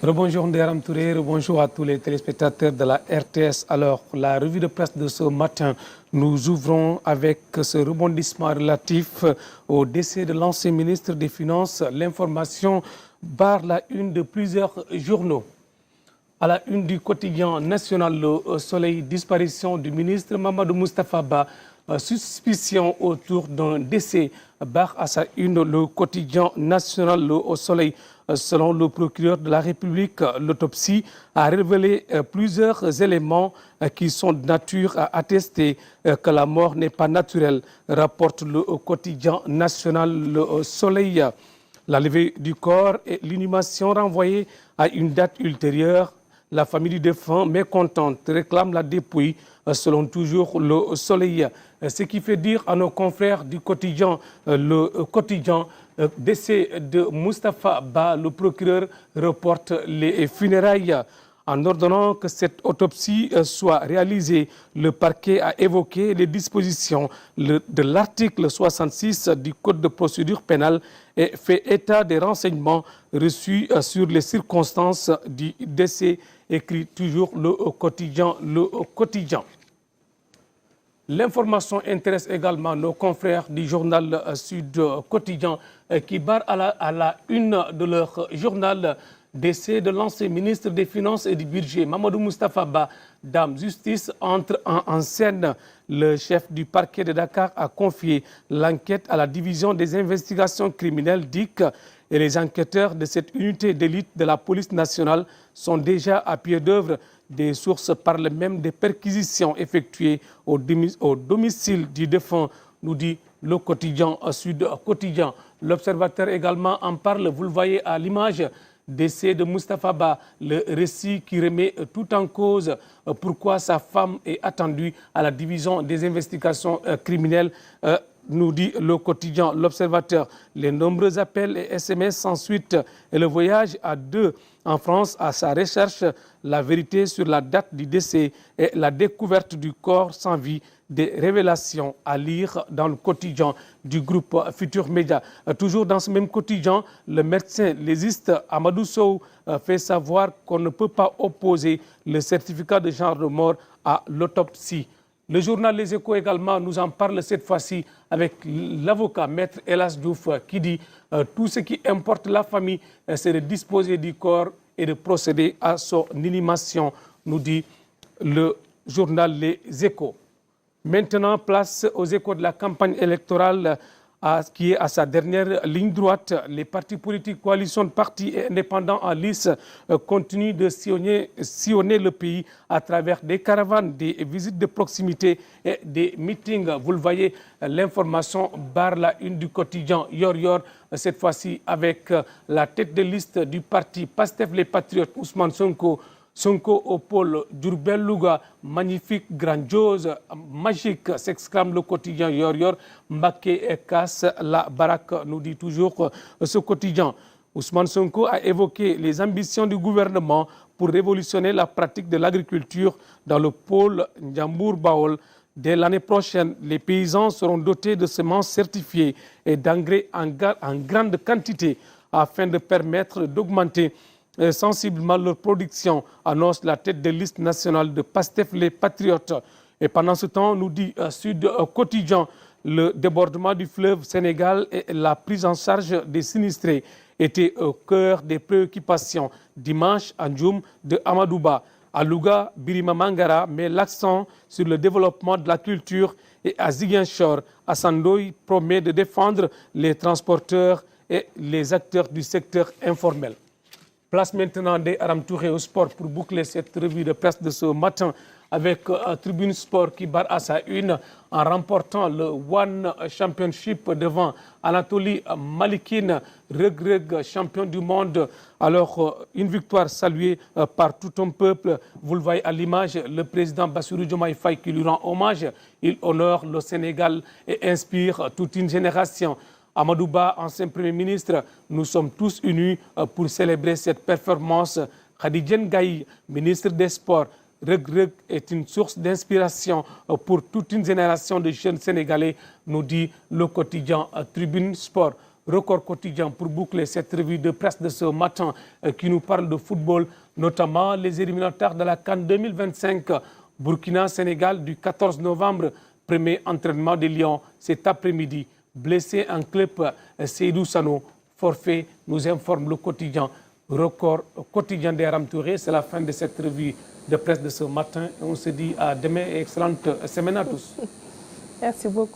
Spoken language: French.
Rebonjour Ndéram Touré, rebonjour à tous les téléspectateurs de la RTS. Alors, la revue de presse de ce matin, nous ouvrons avec ce rebondissement relatif au décès de l'ancien ministre des Finances. L'information barre la une de plusieurs journaux. À la une du quotidien national Le Soleil, disparition du ministre Mamadou Moustapha Ba, suspicion autour d'un décès, barre à sa une le quotidien national Le Soleil. Selon le procureur de la République, l'autopsie a révélé plusieurs éléments qui sont de nature à attester que la mort n'est pas naturelle, rapporte le quotidien national Le Soleil. La levée du corps et l'inhumation renvoyée à une date ultérieure. La famille du défunt, mécontente, réclame la dépouille, selon toujours Le Soleil. Ce qui fait dire à nos confrères du quotidien, le quotidien, décès de Moustapha Ba, le procureur reporte les funérailles. En ordonnant que cette autopsie soit réalisée, le parquet a évoqué les dispositions de l'article 66 du Code de procédure pénale et fait état des renseignements reçus sur les circonstances du décès, écrit toujours le quotidien. L'information intéresse également nos confrères du journal Sud Quotidien qui barrent à la une de leur journal décès de l'ancien ministre des Finances et du Budget, Mamadou Moustapha Ba. Dame Justice entre en scène. Le chef du parquet de Dakar a confié l'enquête à la division des investigations criminelles DIC et les enquêteurs de cette unité d'élite de la police nationale sont déjà à pied d'œuvre. Des sources parlent même des perquisitions effectuées au domicile du défunt, nous dit le quotidien Sud Quotidien. L'Observateur également en parle, vous le voyez à l'image. Décès de Moustapha Ba, le récit qui remet tout en cause pourquoi sa femme est attendue à la division des investigations criminelles, nous dit le quotidien L'Observateur. Les nombreux appels et SMS sans suite et le voyage à deux en France à sa recherche, la vérité sur la date du décès et la découverte du corps sans vie, des révélations à lire dans le quotidien du groupe Futur Média. Toujours dans ce même quotidien, le médecin légiste Amadou Sow fait savoir qu'on ne peut pas opposer le certificat de genre de mort à l'autopsie. Le journal Les Échos également nous en parle cette fois-ci avec l'avocat maître Elas Diouf qui dit tout ce qui importe la famille, c'est de disposer du corps et de procéder à son inhumation, nous dit le journal Les Échos. Maintenant, place aux échos de la campagne électorale qui est à sa dernière ligne droite. Les partis politiques, coalitions de partis et indépendants en lice continuent de sillonner le pays à travers des caravanes, des visites de proximité et des meetings. Vous le voyez, l'information barre la une du quotidien Yor, cette fois-ci avec la tête de liste du parti Pastef les Patriotes, Ousmane Sonko. Sonko au pôle d'Urbel Louga, magnifique, grandiose, magique, s'exclame le quotidien Yor. Mbaké casse la baraque, nous dit toujours ce quotidien. Ousmane Sonko a évoqué les ambitions du gouvernement pour révolutionner la pratique de l'agriculture dans le pôle Ndiambour-Baol. Dès l'année prochaine, les paysans seront dotés de semences certifiées et d'engrais en grande quantité afin de permettre d'augmenter sensiblement leur production, annonce la tête de liste nationale de Pastef les Patriotes. Et pendant ce temps, nous dit Sud Quotidien, le débordement du fleuve Sénégal et la prise en charge des sinistrés étaient au cœur des préoccupations. Dimanche, à Ndjoum de Amadouba. À Louga, Birima Mangara met l'accent sur le développement de la culture et à Ziguinchor, Assane Ndoye promet de défendre les transporteurs et les acteurs du secteur informel. Place maintenant des Aram Touré au sport pour boucler cette revue de presse de ce matin avec Tribune Sport qui barre à sa une en remportant le One Championship devant Anatoly Malikin, Reug, champion du monde. Alors, une victoire saluée par tout un peuple. Vous le voyez à l'image, le président Bassirou Diomaye Faye qui lui rend hommage. Il honore le Sénégal et inspire toute une génération. Amadou Ba, ancien Premier ministre, nous sommes tous unis pour célébrer cette performance. Khadidjen Gaye, ministre des Sports, Reug est une source d'inspiration pour toute une génération de jeunes Sénégalais, nous dit le quotidien Tribune Sport. Record quotidien pour boucler cette revue de presse de ce matin qui nous parle de football, notamment les éliminatoires de la CAN 2025. Burkina-Sénégal du 14 novembre, premier entraînement des Lions cet après-midi. Blessé en club, Seydou Sano, forfait, nous informe le quotidien. Record quotidien des Touré, c'est la fin de cette revue de presse de ce matin. On se dit à demain et excellente semaine à tous. Merci beaucoup.